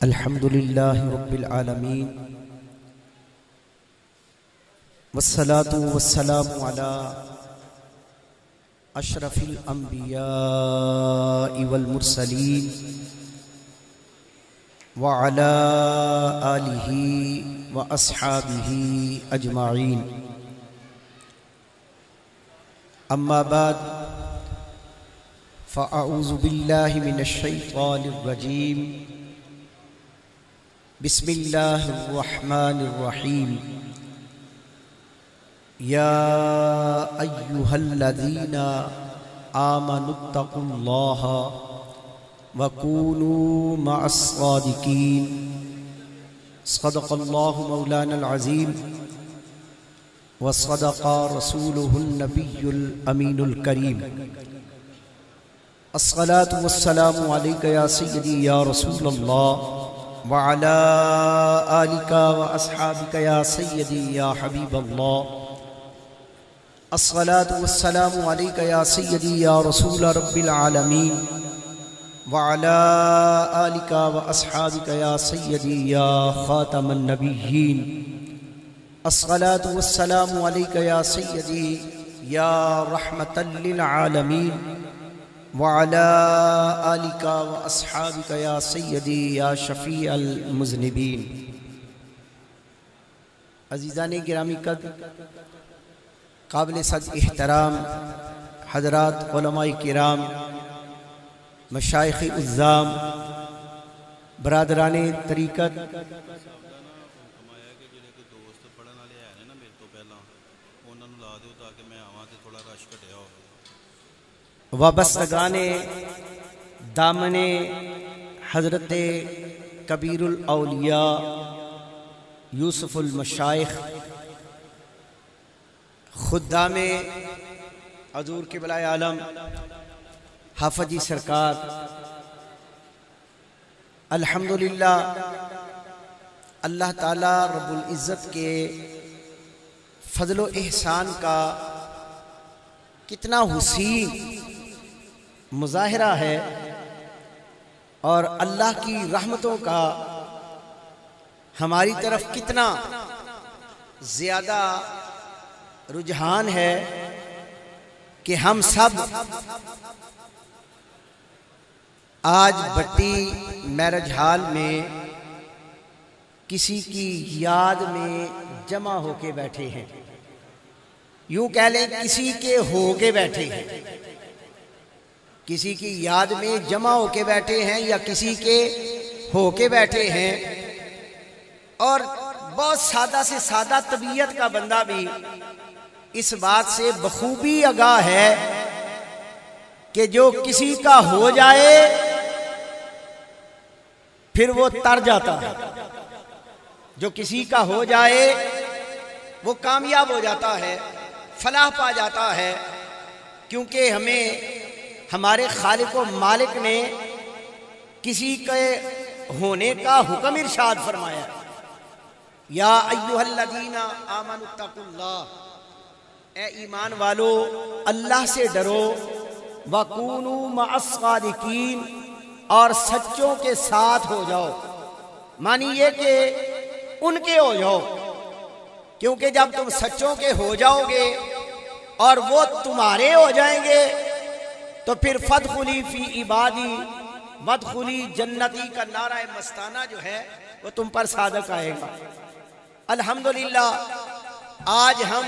अल्हम्दुलिल्लाहि रब्बिल आलमीन वस्सलातु वस्सलामु अला अशरफिल अंबियाइ वल मुरसलीन व अला आलिहि व अस्हाबिहि अजमाइन। अम्मा बाद फ़अऊज़ु बिल्लाहि मिनश शैतानिर रजीम। बिस्मिल्लाहिर रहमानिर रहीम। या अय्युहल्लज़ीना आमनुत्तक़ुल्लाह व कूनू मअस्सादिकीन। सदक़ल्लाहु मौलानल अज़ीम व सदक़ा रसूलुहुन नबियुल अमीनुल करीम। अस्सलातु वस्सलामु अलैका या सय्यदी या रसूलल्लाह व अला आलिका व अस्हाबिका या सय्यदी या हबीबल्लाह। अस्सलातु वस्सलामु अलैका या सय्यदी या रसूल रब्बिल आलमीन व अला आलिका व अस्हाबिका या सय्यदी या खातमन नबिय्यीन। अस्सलातु वस्सलामु अलैका या सय्यदी या रहमतल लिल आलमीन व अला आलिका व अस्हाबिका या सय्यदी या शफ़ीअल मुज़निबीन। अज़ीज़ाने गिरामी क़द्र काबिल सद एहतराम हज़रात उलमाए किराम, मशाइख़ उज़्ज़ाम, बरादराने तरीक़त, वाबस्तगाने दामने हज़रत कबीरुल औलिया यूसुफ़ुल मशाइख़ खुद्दामे हज़ूर क़िबला आलम हाफ़िज़ जी सरकार, अल्हम्दुलिल्लाह अल्लाह ताला रब्बुल इज़्ज़त के फ़ज़्ल व एहसान का कितना हुसीन मुज़ाहिरा है और अल्लाह की रहमतों का हमारी तरफ कितना ज़्यादा रुझान है कि हम सब आज भट्टी मैरिज हॉल में किसी की याद में जमा होके बैठे हैं। यूं कह लें किसी के होके बैठे हैं, किसी की याद में जमा होके बैठे हैं या किसी के होके बैठे हैं। और बहुत सादा से सादा तबीयत का बंदा भी इस बात से बखूबी आगाह है कि जो किसी का हो जाए फिर वो तर जाता है, जो किसी का हो जाए वो कामयाब हो जाता है, फलाह पा जाता है। क्योंकि हमें हमारे खालिक व मालिक ने किसी के होने का हुक्म इरशाद फरमाया। या अय्युहल्लज़ीना आमनुत्तक़ुल्लाह, ए ईमान वालो अल्लाह से डरो, वकूनू मअस्सादिकीन, और सच्चों के साथ हो जाओ। मानिए कि उनके हो जाओ, क्योंकि जब तुम सच्चों के हो जाओगे और वो तुम्हारे हो जाएंगे तो फिर फदखुली फी इबादी वदखुली जन्नती का नारा मस्ताना जो है वो तुम पर सादक आएगा। अल्हम्दुलिल्लाह आज हम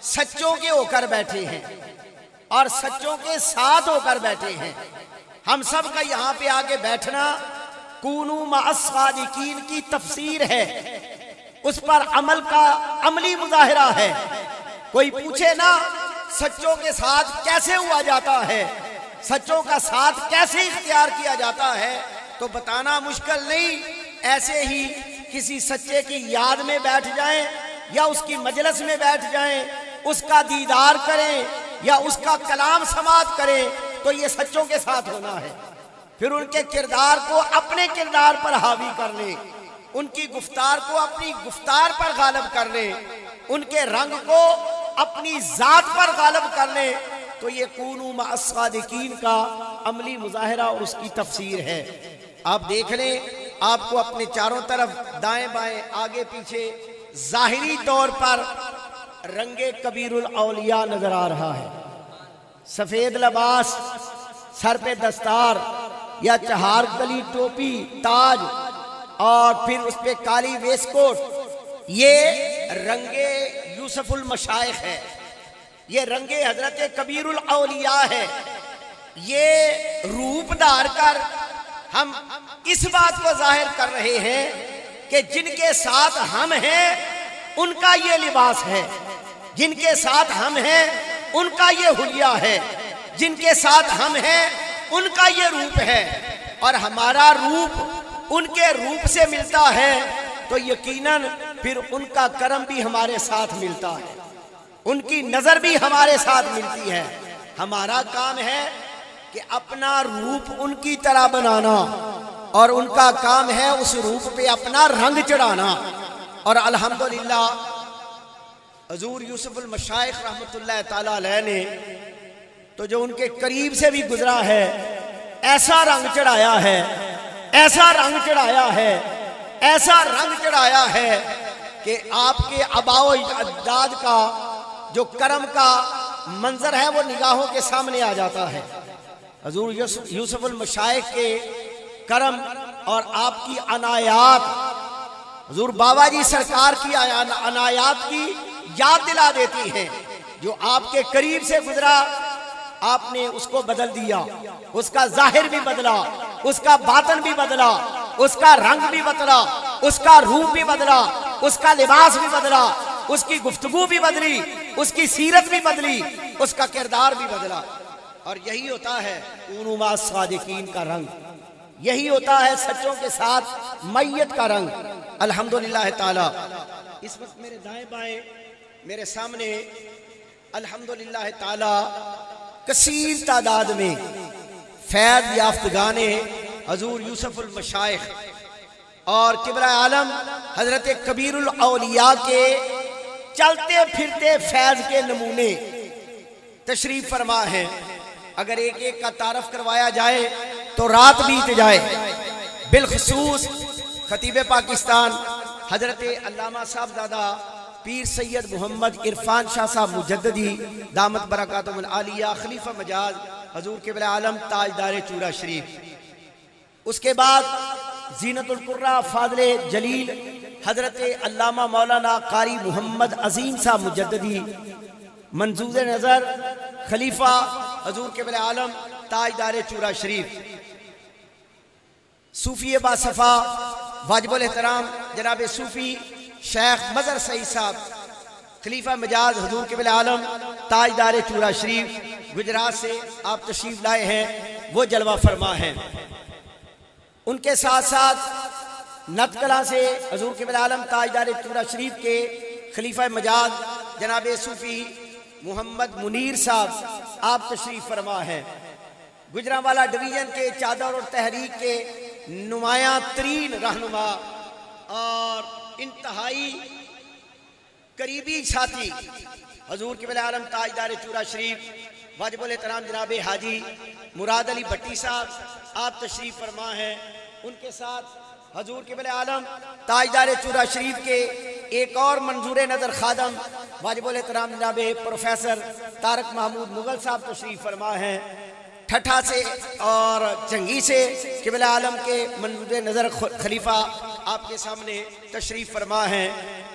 सच्चों के होकर बैठे हैं और सच्चों के साथ होकर बैठे हैं। हम सब का यहाँ पे आगे बैठना कूनू मअस्सादिकीन की तफसीर है, उस पर अमल का अमली मुजाहिरा है। कोई पूछे ना सच्चों के साथ कैसे हुआ जाता है, सच्चों का साथ कैसे इख्तियार किया जाता है, तो बताना मुश्किल नहीं। ऐसे ही किसी सच्चे की याद में बैठ जाएं या उसकी मजलिस में बैठ जाएं, उसका दीदार करें या उसका कलाम समाअत करें, तो ये सच्चों के साथ होना है। फिर उनके किरदार को अपने किरदार पर हावी कर ले, उनकी गुफ्तार को अपनी गुफ्तार पर गालिब कर ले, उनके रंग को अपनी जात पर गालिब कर ले, तो ये कूनू मअस्सादिकीन का अमली मुजाहिरा और उसकी तफसीर है। आप देख लें आपको अपने चारों तरफ दाएं बाएं आगे पीछे जाहिरी तौर पर रंगे कबीरुल औलिया नजर आ रहा है। सफेद लिबास, सर पे दस्तार या चहार गली टोपी, ताज और फिर उस पे काली वेस्टकोट, ये रंगे यूसुफुल मशाइख है, ये रंगे हजरत कबीरुल औलिया है। ये रूप धार कर हम इस बात को जाहिर कर रहे हैं कि जिनके साथ हम हैं उनका ये लिबास है, जिनके साथ हम हैं उनका ये हुलिया है, जिनके साथ हम हैं उनका ये रूप है। और हमारा रूप उनके रूप से मिलता है तो यकीनन फिर उनका करम भी हमारे साथ मिलता है, उनकी नजर भी हमारे साथ मिलती है। हमारा काम है कि अपना रूप उनकी तरह बनाना और उनका काम है उस रूप पे अपना रंग चढ़ाना। और अल्हम्दुलिल्लाह हजूर यूसुफुल मशाइख रहमतुल्लाह ताला अलैह ने तो जो उनके करीब से भी गुजरा है, ऐसा रंग चढ़ाया है, ऐसा रंग चढ़ाया है, ऐसा रंग चढ़ाया है कि आपके आबाओ अजदाद का जो करम का मंजर है वो निगाहों के सामने आ जाता है। हजूर यूसुफुल मशाइख के करम और आपकी अनायात, हजूर बाबा जी सरकार की अनायात की याद दिला देती हैं। जो आपके करीब से गुजरा आपने उसको बदल दिया, उसका जाहिर भी बदला, उसका बातन भी बदला, उसका रंग भी बदला, उसका रूप भी बदला, उसका लिबास भी बदला, उसकी गुफ्तगू भी बदली, उसकी सीरत भी बदली, उसका किरदार भी बदला। और यही होता है कूनू मा सादिकीन का रंग, यही होता है सच्चों के साथ मैयत का रंग। अल्हम्दुलिल्लाह ताला इस वक्त मेरे दाएं बाएं मेरे सामने अल्हम्दुलिल्लाह ताला कसीर तादाद में फैज़ याफ्तगाने हजूर यूसुफुल मशाइख और किबरा आलम हजरत कबीरुल औलिया के चलते फिरते फैज़ के नमूने तशरीफ फरमा है। अगर एक एक का तारफ करवाया जाए तो रात बीत जाए। बिलखसूस खतीब पाकिस्तान हजरत अल्लामा साहबजादा पीर सैयद मोहम्मद इरफान शाह साहब मुजद्ददी दामत बरकातुहुल आलिया खलीफा मजाज हजूर किबला आलम ताजदार चूरा शरीफ, उसके बाद जीनतुल कुर्रा फादले जलील हजरत अल्लामा मौलाना कारी मोहम्मद अजीम साहब मुजद्ददी मंजूर नजर खलीफा हजूर किबला आलम ताजदार चूरा शरीफ, सूफी बासफा वाजिबुल एहतराम जनाब सूफी शेख मजहर सईद साहब खलीफा मजाज हजूर किबला आलम ताजदार चूरा शरीफ गुजरात से आप तशरीफ लाए हैं, वो जलवा फरमा हैं। उनके साथ साथ नतकला से हजूर किबला आलम ताजदार चूरा शरीफ के खलीफा मजाज जनाब सूफी मोहम्मद मुनीर साहब आप तशरीफ फरमा हैं। गुजरांवाला डिवीजन के चादर और तहरीक के नुमाया तरीन रहनुमा और इंतहाई करीबी साथी हजूर किबला आलम ताजदार चूरा शरीफ वाजिबुल एहतराम जनाब हाजी मुराद अली भट्टी साहब आप तशरीफ फरमा हैं। उनके साथ हजूर किबला आलम ताजदार चूरा शरीफ के एक और मंजूर नजर खादम वाजिबुल एहतराम जनाब प्रोफेसर तारक महमूद मुगल साहब तशरीफ फरमा हैं। ठठा से और चंगी से किबला आलम के मंजूर नजर खलीफा आपके सामने तशरीफ फरमा हैं।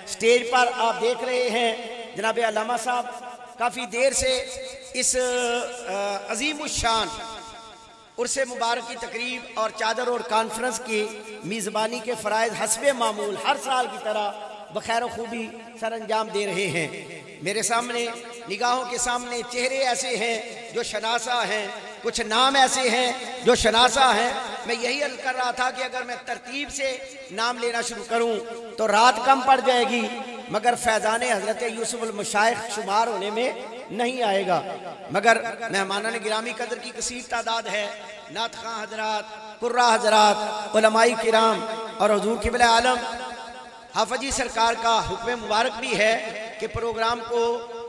स्टेज पर आप देख रहे हैं जनाब अल्लामा साहब काफ़ी देर से इस अजीम शान उर्से मुबारक की तकरीब और चादर और कॉन्फ्रेंस की मेज़बानी के फ़राइज़ हस्बे मामूल हर साल की तरह बखैर खूबी सर अंजाम दे रहे हैं। मेरे सामने निगाहों के सामने चेहरे ऐसे हैं जो शनासा हैं, कुछ नाम ऐसे हैं जो शनासा हैं। मैं यही अर्ज कर रहा था कि अगर मैं तरतीब से नाम लेना शुरू करूं तो रात कम पड़ जाएगी, मगर फैज़ाने हज़रत यूसुफुल मशाइख शुमार होने में नहीं आएगा। मगर मेहमानान गिरामी कदर की कसीर तादाद है, नात खां हजरात, कुर्रा हजरात, उलमाई किराम और हुजूर किबला आलम हाफजी सरकार का हुक्म मुबारक भी है कि प्रोग्राम को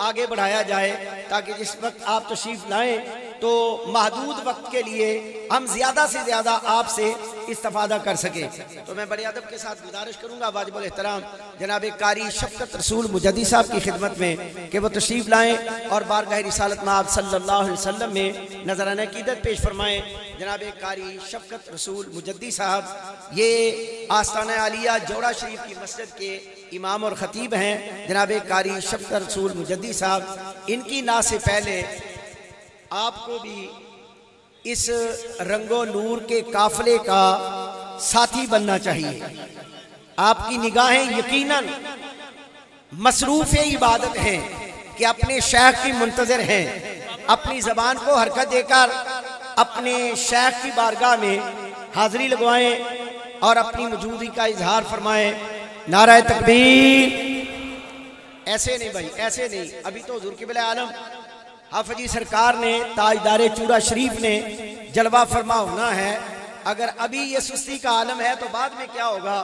आगे बढ़ाया जाए ताकि जिस वक्त आप तशरीफ लाएं तो महदूद वक्त के लिए हम ज़्यादा से ज़्यादा आपसे इस्तेफादा कर सके। तो मैं बड़े अदब के साथ गुजारिश करूंगा वाजिबुल एहतराम जनाब कारी शफकत रसूल मुजद्दी साहब की खिदमत में कि वो तशरीफ़ लाएँ और बारगाह रिसालत में आप सल्लल्लाहु अलैहि वसल्लम में नजराना क़ीदत पेश फरमाएँ। जनाब कारी शफकत रसूल मुजद्दी साहब ये आस्ताना आलिया जोड़ा शरीफ की मस्जिद के इमाम और ख़तीब हैं। जनाब कारी शफकत रसूल मुजद्दी साहब, इनकी ना से पहले आपको भी इस रंगो नूर के काफले का साथी बनना चाहिए। आपकी निगाहें यकीनन मसरूफ़ इबादत हैं कि अपने शेख की मुंतज़िर हैं। अपनी ज़बान को हरकत देकर अपने शेख की बारगाह में हाज़िरी लगवाएं और अपनी मौजूदगी का इजहार फरमाएं। नारा तकबीर। ऐसे नहीं भाई, ऐसे नहीं। अभी तो हुज़ूर क़िबला आलम हाफ़िज़ सरकार ने ताजदारे चूड़ा शरीफ ने जलवा फरमा होना है। अगर अभी ये सुस्ती का आलम है तो बाद में क्या होगा।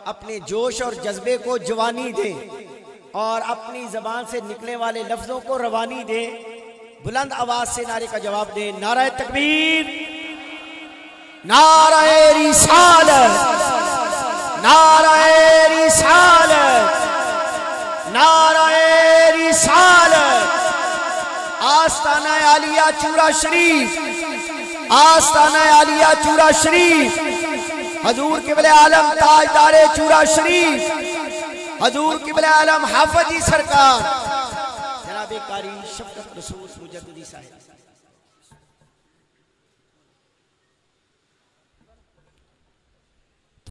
अपने जोश और जज्बे को जवानी दें और अपनी ज़बान से निकलने वाले लफ्ज़ों को रवानी दें। बुलंद आवाज़ से नारे का जवाब दें। नारा तकबीर, नारा रिसालत, नारा रिसालत, नारा रिसालत। आस्ताना आलिया चूड़ा शरीफ, आस्ताना आलिया चूड़ा शरीफ, हजूर क़िबला आलम ताजदारे चूड़ा शरीफ, हजूर क़िबला आलम हाफ़िज़ सरकार जनाब कारी शफकत रसूल मुजद्दी साहब।